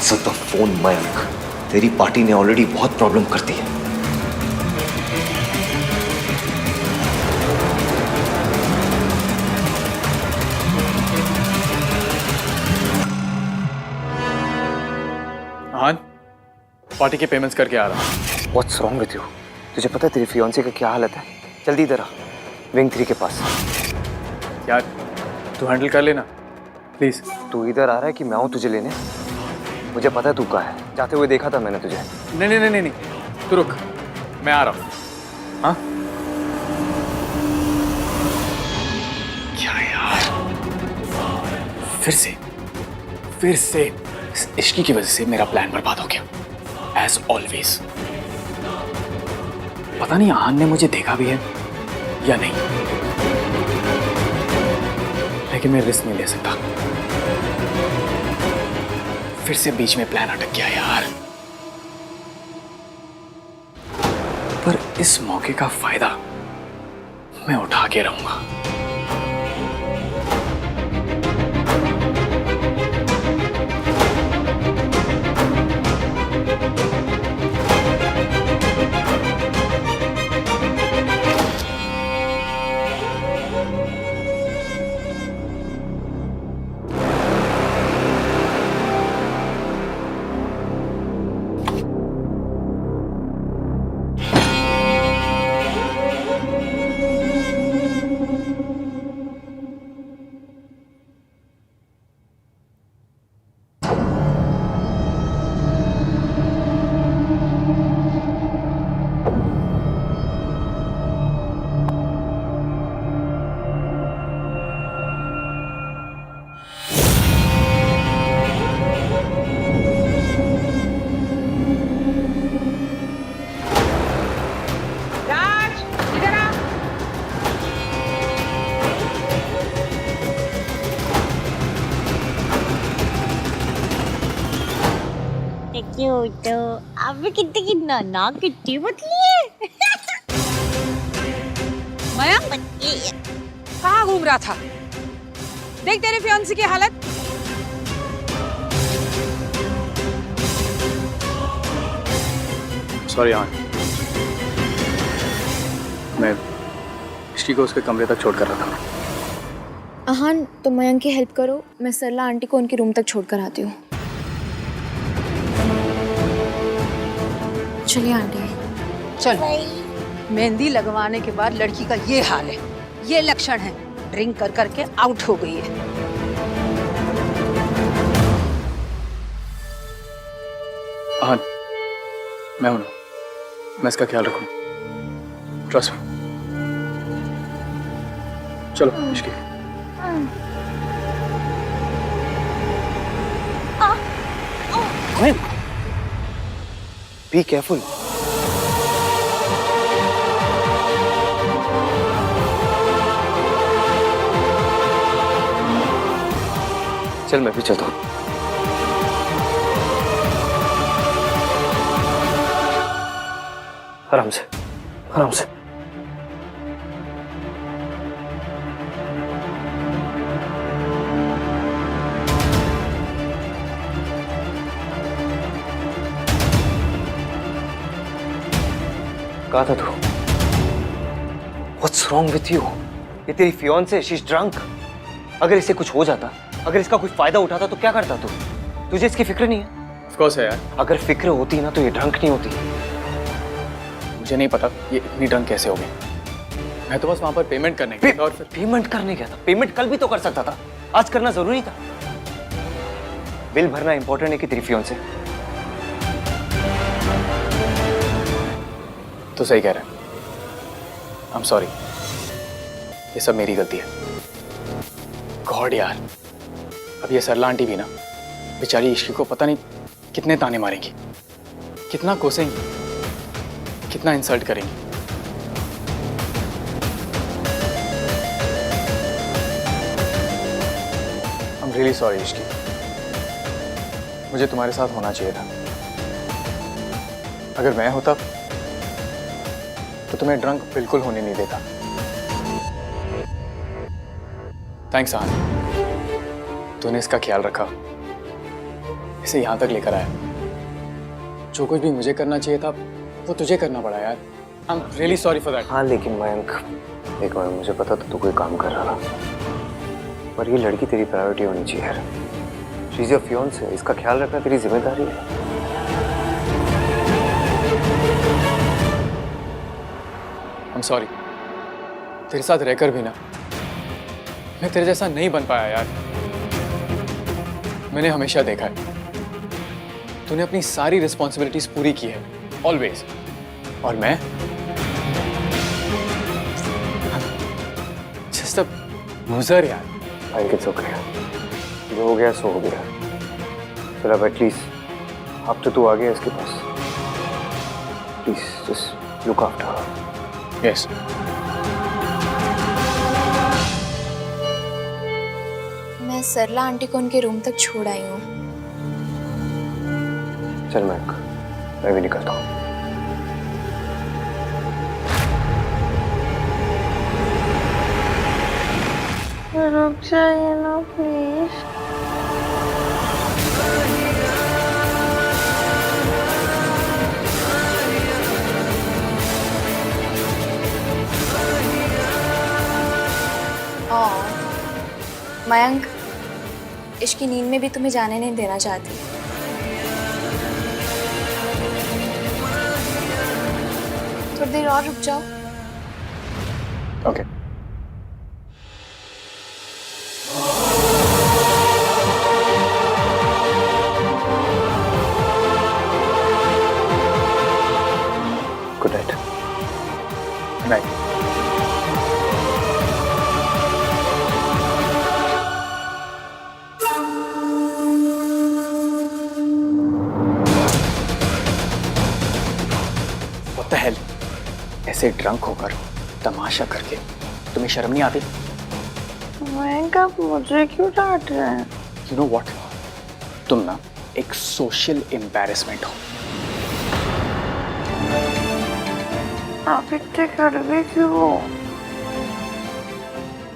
Answer the phone Mayank. तेरी party ने already बहुत प्रॉब्लम कर दी है। हाँ, पार्टी के पेमेंट्स करके आ रहा हूँ। What's wrong with you? तुझे पता है तेरी फियांसे का क्या हालत है? जल्दी इधर आ, विंग 3 के पास। यार तू हैंडल कर लेना प्लीज। तू इधर आ रहा है कि मैं आऊँ तुझे लेने? मुझे पता है तू कहाँ है, जाते हुए देखा था मैंने तुझे। नहीं नहीं नहीं नहीं, तू रुक, मैं आ रहा हूँ। हाँ क्या यार, फिर से इस इश्की की वजह से मेरा प्लान बर्बाद हो गया एज ऑलवेज। पता नहीं आहान ने मुझे देखा भी है या नहीं, लेकिन मैं रिस्क नहीं ले सकता। फिर से बीच में प्लान अटक गया यार। पर इस मौके का फायदा मैं उठा के रहूंगा। क्यूट, आप भी कितनी नाना कितनी पतली है। मयंक कहाँ घूम रहा था? देख तेरे फियांसी की हालत। सॉरी आहान, मैं इश्की को उसके कमरे तक छोड़ कर रहा था। आहान तुम मयंक की हेल्प करो, मैं सरला आंटी को उनके रूम तक छोड़ कर आती हूँ। चलिए आंटी। चल, मेहंदी लगवाने के बाद लड़की का ये हाल है, ये लक्षण है। ड्रिंक कर करके आउट हो गई है। आहान, मैं हूं ना, मैं इसका ख्याल रखूं। Trust me. चलो इश्की। Be careful. चल मैं भी चलता हूँ। आराम से, आराम से। कहा था तू? What's wrong with you? ये तेरी फियांसे, she's drunk। अगर इसे कुछ हो जाता, अगर इसका कोई फायदा उठाता तो क्या करता तू? तुझे इसकी फिक्र नहीं है? Of course है यार। अगर फिक्र होती ना तो ये ड्रंक नहीं होती। मुझे नहीं पता ये इतनी ड्रंक कैसे हो गई। मैं तो बस वहां पर पेमेंट करने गया था और फिर पेमेंट करने गया था। पेमेंट कल भी तो कर सकता था, आज करना जरूरी था। बिल भरना इंपॉर्टेंट है कि तेरी फियांसे? तो सही कह रहा है। आई एम सॉरी, ये सब मेरी गलती है। गॉड यार, अब ये सरला आंटी भी ना बेचारी इश्की को पता नहीं कितने ताने मारेंगी, कितना कोसेंगी, कितना इंसल्ट करेंगी। I am really sorry Ishki, मुझे तुम्हारे साथ होना चाहिए था। अगर मैं होता तो तुम्हें ड्रंक बिल्कुल होने नहीं देता। थैंक्स आन, तूने इसका ख्याल रखा। इसे यहाँ तक लेकर आया। जो कुछ भी मुझे करना चाहिए था वो तुझे करना पड़ा यार। I am really sorry for that. हाँ लेकिन मयंक, एक बार मुझे पता था तू कोई काम कर रहा था, पर ये लड़की तेरी प्रायोरिटी होनी चाहिए यार। शी इज योर फियांसे, इसका ख्याल रखना तेरी जिम्मेदारी है। आई एम सॉरी, तेरे साथ रहकर भी ना मैं तेरे जैसा नहीं बन पाया यार। मैंने हमेशा देखा है तूने अपनी सारी रिस्पॉन्सिबिलिटीज पूरी की है, ऑलवेज, और मैं जस्ट अ लूजर यार। आई इट्स ओके, जो हो गया सो हो गया। फिर अब एटलीस्ट अब तो तू आ गया इसके पास। Please just look after her. Yes. मैं सरला आंटी को उनके रूम तक छोड़ आई हूँ। चल मयंक, मैं भी निकलता हूँ। रुक जाइए ना प्लीज। मयंक, इश्क की नींद में भी तुम्हें जाने नहीं देना चाहती। थोड़ी देर और रुक जाओ। Okay. Good night. Night. What the hell? ऐसे ड्रंक होकर तमाशा करके तुम्हें शर्म नहीं आती? मयंक, आप मुझे क्यों डांट रहे हैं? You know what? तुम ना एक सोशल एम्बैरेसमेंट हो। आप इतने कड़वे क्यों हो?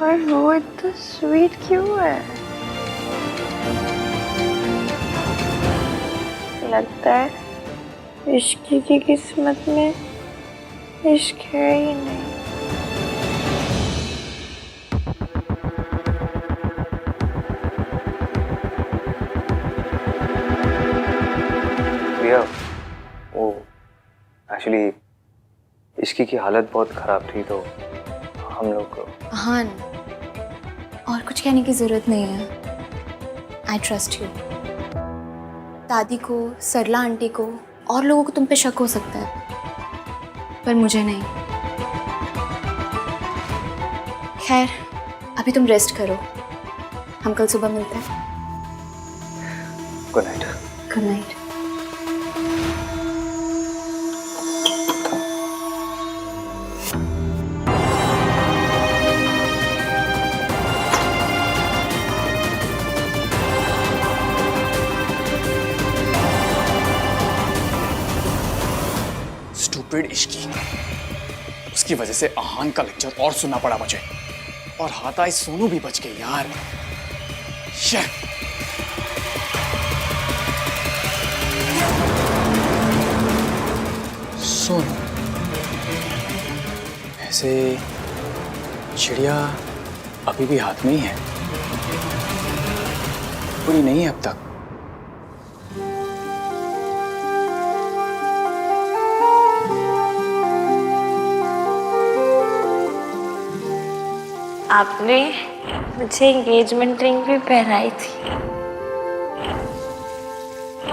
और वो इतना स्वीट क्यों है? लगता है इश्क की किस्मत में इश्क है ही नहीं। प्रिया, वो एक्चुअली इश्की की हालत बहुत खराब थी तो हम लोग। हाँ, और कुछ कहने की जरूरत नहीं है। I trust you. दादी को, सरला आंटी को और लोगों को तुम पे शक हो सकता है, पर मुझे नहीं। खैर, अभी तुम रेस्ट करो, हम कल सुबह मिलते हैं। Good night. Good night. Stupid Ishki, उसकी वजह से आहान का लेक्चर और सुनना पड़ा मुझे, और हाथाई सोनू भी बच गई यार। शिट। सोनू, ऐसे चिड़िया अभी भी हाथ में ही है, पूरी नहीं है अब तक। आपने मुझे एंगेजमेंट रिंग भी पहनाई थी।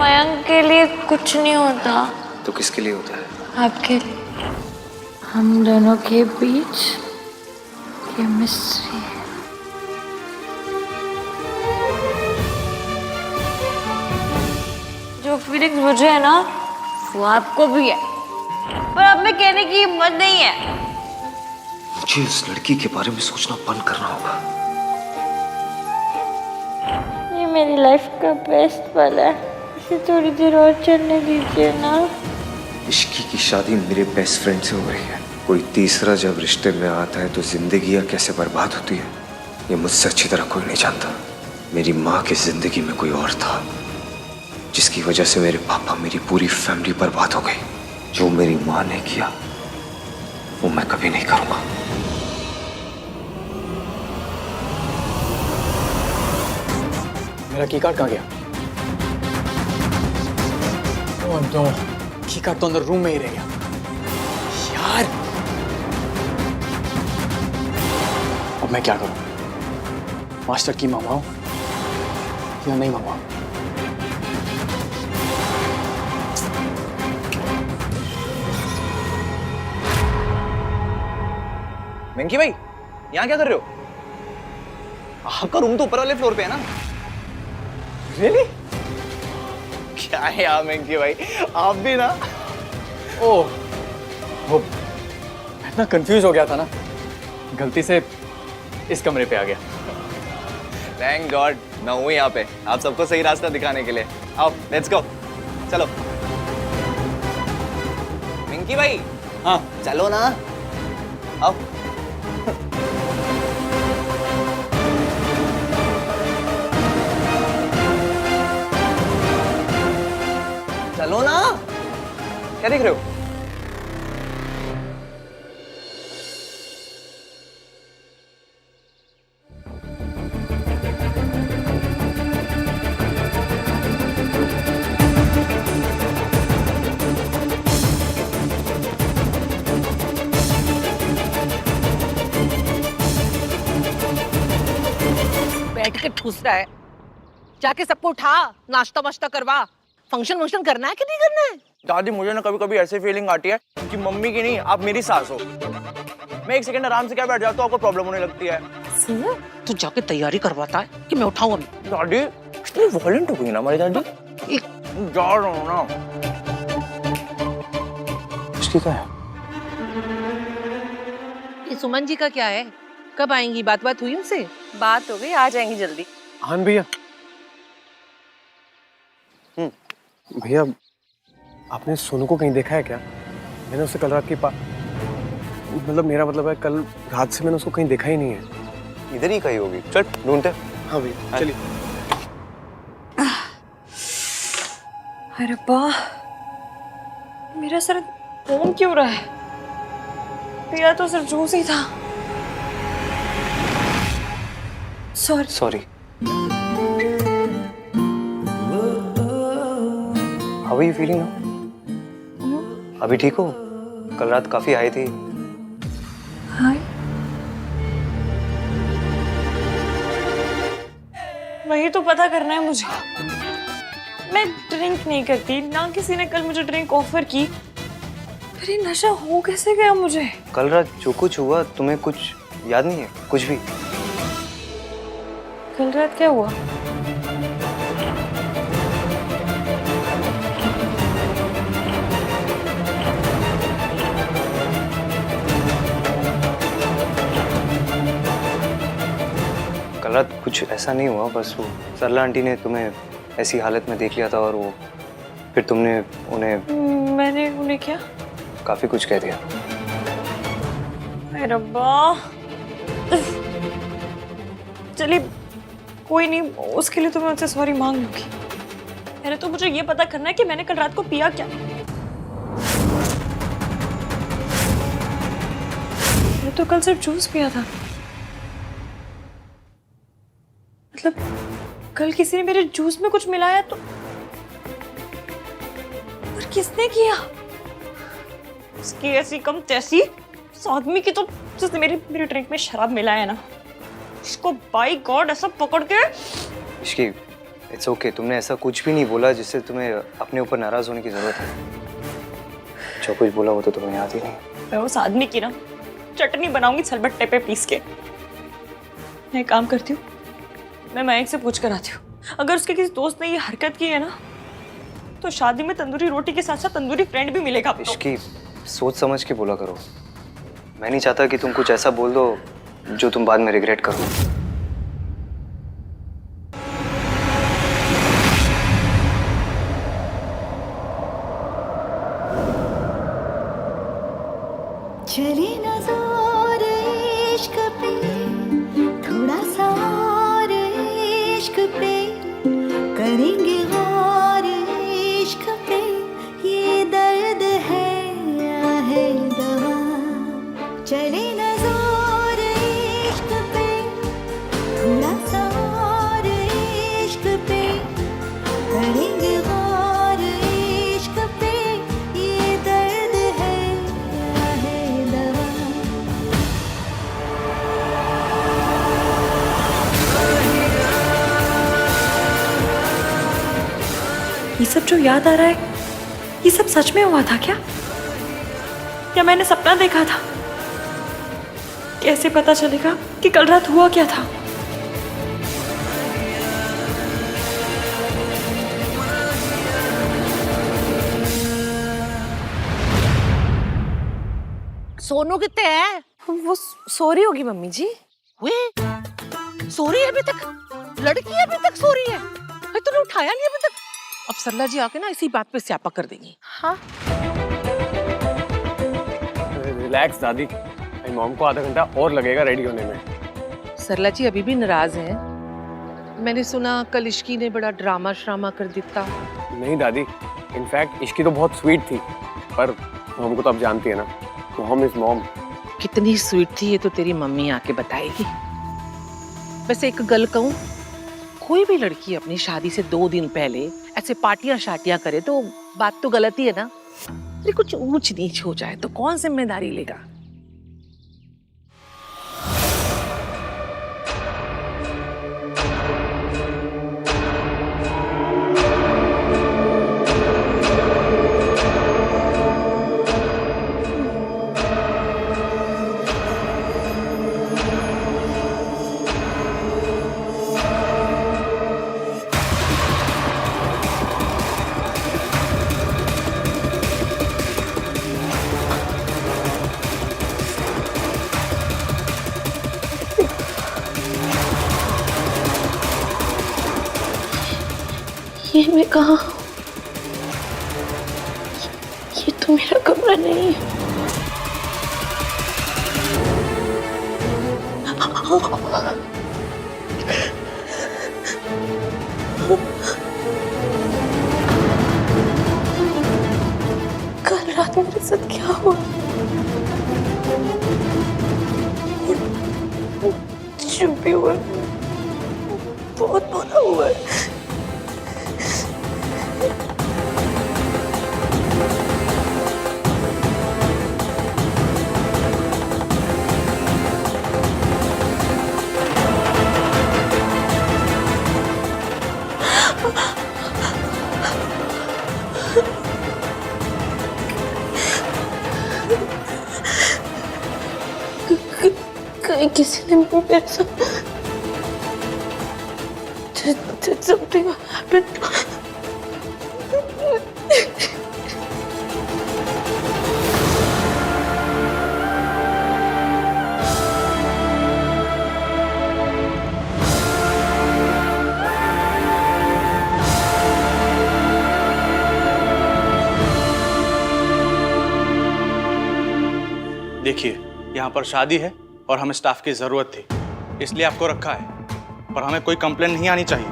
मयंक के लिए कुछ नहीं होता, तो किसके लिए होता है? आपके लिए। हम दोनों के बीच केमिस्ट्री है। जो फीलिंग्स मुझे है ना, वो आपको भी है, पर आप में कहने की हिम्मत नहीं है। मुझे इस लड़की के बारे में सोचना बंद करना होगा। ये मेरी लाइफ का बेस्ट पल है, इसे थोड़ी देर और चलने दीजिए ना। इश्की की शादी मेरे बेस्ट फ्रेंड से हो रही है। कोई तीसरा जब रिश्ते में आता है तो जिंदगी कैसे बर्बाद होती है ये मुझसे अच्छी तरह कोई नहीं जानता। मेरी माँ की जिंदगी में कोई और था, जिसकी वजह से मेरे पापा, मेरी पूरी फैमिली बर्बाद हो गई। जो मेरी माँ ने किया वो मैं कभी नहीं करूंगा। मेरा की कार्ड कहाँ गया? ओह नो, की कार्ड तो अंदर रूम में ही रह गया यार। अब मैं क्या करूं? मास्टर की मंगवाऊं या नहीं मंगवाऊं? वेंकी भाई, यहाँ क्या कर रहे हो? आपका रूम तो ऊपर वाले फ्लोर पे है ना? रियली? क्या है यार वेंकी भाई, आप भी ना। ओह, वो मैं इतना कंफ्यूज हो गया था ना, गलती से इस कमरे पे आ गया। थैंक गॉड मैं हूँ यहाँ पे, आप सबको सही रास्ता दिखाने के लिए। आओ लेट्स गो, चलो। वेंकी भाई, हाँ चलो ना, आओ। चलो ना, क्या देख रहे हो? बैठ के ठूस रहा है, जाके सबको उठा, नाश्ता वाश्ता करवा। फंक्शन वंक्शन करना है कि नहीं करना है? दादी मुझे ना कभी कभी ऐसी फीलिंग आती है कि मम्मी की नहीं, आप मेरी सास हो। मैं एक सेकंड आराम से क्या बैठ जाता हूँ, आपको प्रॉब्लम होने लगती है। तू जाके तैयारी करवाता है कि मैं उठाऊं अभी? दादी इतनी वॉयलेंट हो गई ना हमारी दादी। जा रहा हूँ ना। इसकी क्या है? ये सुमन जी का क्या है? कब आएंगी? बात हुई उनसे? बात हो गई, आ जाएंगी जल्दी। आन भैया, भैया आपने सोनू को कहीं देखा है क्या? मैंने उसे कल रात की मतलब मेरा मतलब है कल रात से मैंने उसको कहीं देखा ही नहीं है। इधर ही कहीं होगी, चल ढूंढते। हाँ भैया चलिए। अरे वाह, मेरा सर घूम क्यों रहा है? मेरा तो सर जूस ही था। Sorry. How are you feeling now? अभी ठीक हो? कल रात काफी आई थी। हाय, वही तो पता करना है मुझे। मैं ड्रिंक नहीं करती, ना किसी ने कल मुझे ड्रिंक ऑफर की। फिर ये नशा हो कैसे गया मुझे? कल रात जो कुछ हुआ तुम्हें कुछ याद नहीं है? कुछ भी? कल रात क्या हुआ? कल रात कुछ ऐसा नहीं हुआ, बस वो सरला आंटी ने तुम्हें ऐसी हालत में देख लिया था और वो फिर तुमने उन्हें मैंने उन्हें क्या? काफी कुछ कह दिया। अरे रब्बा, चलिए कोई नहीं, उसके लिए तो मैं उनसे सॉरी मांग लूंगी। पहले तो मुझे ये पता करना है कि मैंने कल रात को पिया क्या। मैं तो कल सिर्फ जूस पिया था। मतलब कल किसी ने मेरे जूस में कुछ मिलाया तो, और किसने किया? उसकी ऐसी कम तैसी, उस आदमी की तो जिसने मेरी ड्रिंक में शराब मिलाया ना, उसको बाय गॉड ऐसा पकड़ के। इश्की, इट्स ओके, तुमने ऐसा कुछ भी नहीं बोला जिससे तुम्हें अपने ऊपर नाराज होने की जरूरत है। जो कुछ बोला वो तो तुम्हें याद ही नहीं। मैं उस आदमी की ना चटनी बनाऊंगी सलबट्टे पे पीस के। मैं एक काम करती हूँ, मैं मयंक से पूछ कर आती हूँ। अगर उसके किसी दोस्त ने ये हरकत की है ना, तो शादी में तंदूरी रोटी के साथ साथ तंदूरी फ्रेंड भी मिलेगा। इश्की, सोच समझ के बोला करो। मैं नहीं चाहता कि तुम कुछ ऐसा बोल दो जो तुम बाद में रिग्रेट करो। चले ना जोर इश्क पे, थोड़ा सा और इश्क पे करेंगे गौर ये सब जो याद आ रहा है, ये सब सच में हुआ था क्या? या मैंने सपना देखा था? कैसे पता चलेगा कि कल रात हुआ क्या था? सोनू कितने है? वो सो रही होगी मम्मी जी। वे सो रही है अभी तक? लड़की अभी तक सो रही है? अरे तूने उठाया नहीं अभी तक? अब सरला जी आके ना इसी बात पे स्यापा कर देंगी। हाँ रिलैक्स दादी, मेरी मॉम को आधा घंटा और लगेगा रेडी होने में। सरला जी अभी भी नाराज हैं। मैंने सुना कल इश्की ने बड़ा ड्रामा श्रामा कर दिया। नहीं दादी, इनफैक्ट इश्की तो बहुत स्वीट थी, पर मॉम को तो आप जानती है ना, मॉम इज मॉम। कितनी स्वीट थी ये तो तेरी मम्मी आके बताएगी। वैसे एक गल कहूं, कोई भी लड़की अपनी शादी से 2 दिन पहले ऐसे पार्टियां शाटियां करे तो बात तो गलत ही है ना। अरे कुछ ऊंच नीच हो जाए तो कौन जिम्मेदारी लेगा? ये मैं कहाँ हूँ? ये तो मेरा कमरा नहीं है। कल रात मेरे साथ क्या हुआ? जो भी हुआ बहुत बुरा हुआ है। कहीं किसी ने मेरे साथ something happened. देखिए, यहाँ पर शादी है और हमें स्टाफ की जरूरत थी, इसलिए आपको रखा है, पर हमें कोई कंप्लेन नहीं आनी चाहिए।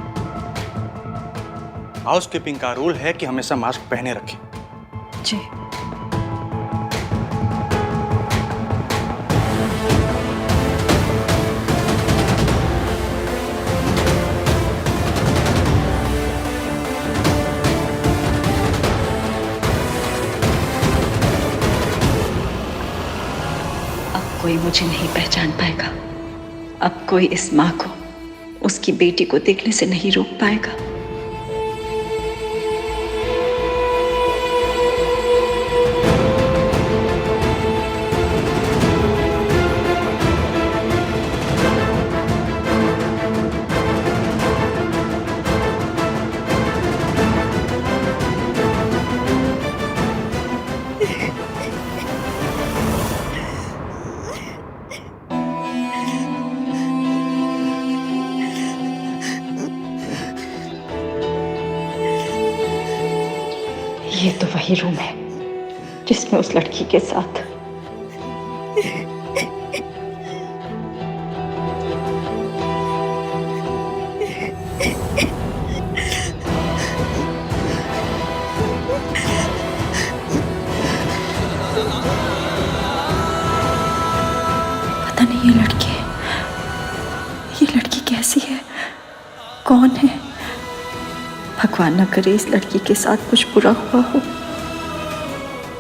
हाउसकीपिंग का रूल है कि हमेशा मास्क पहने रखें। जी। कोई मुझे नहीं पहचान पाएगा। अब कोई इस माँ को उसकी बेटी को देखने से नहीं रोक पाएगा। ये तो वही रूम है जिसमें उस लड़की के साथ पता नहीं ये लड़की कैसी है, कौन है? भगवान न करे इस लड़की के साथ कुछ बुरा हुआ हो।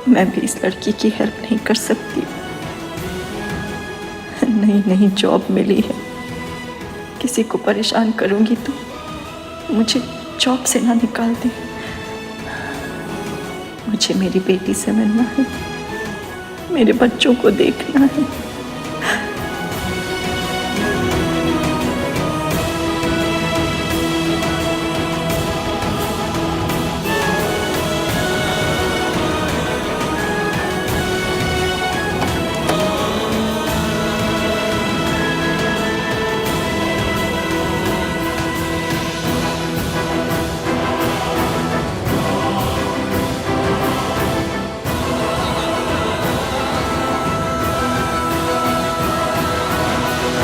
मैं भी इस लड़की की हेल्प नहीं कर सकती। नहीं जॉब मिली है, किसी को परेशान करूंगी तो मुझे जॉब से ना निकाल दें। मुझे मेरी बेटी से मिलना है, मेरे बच्चों को देखना है।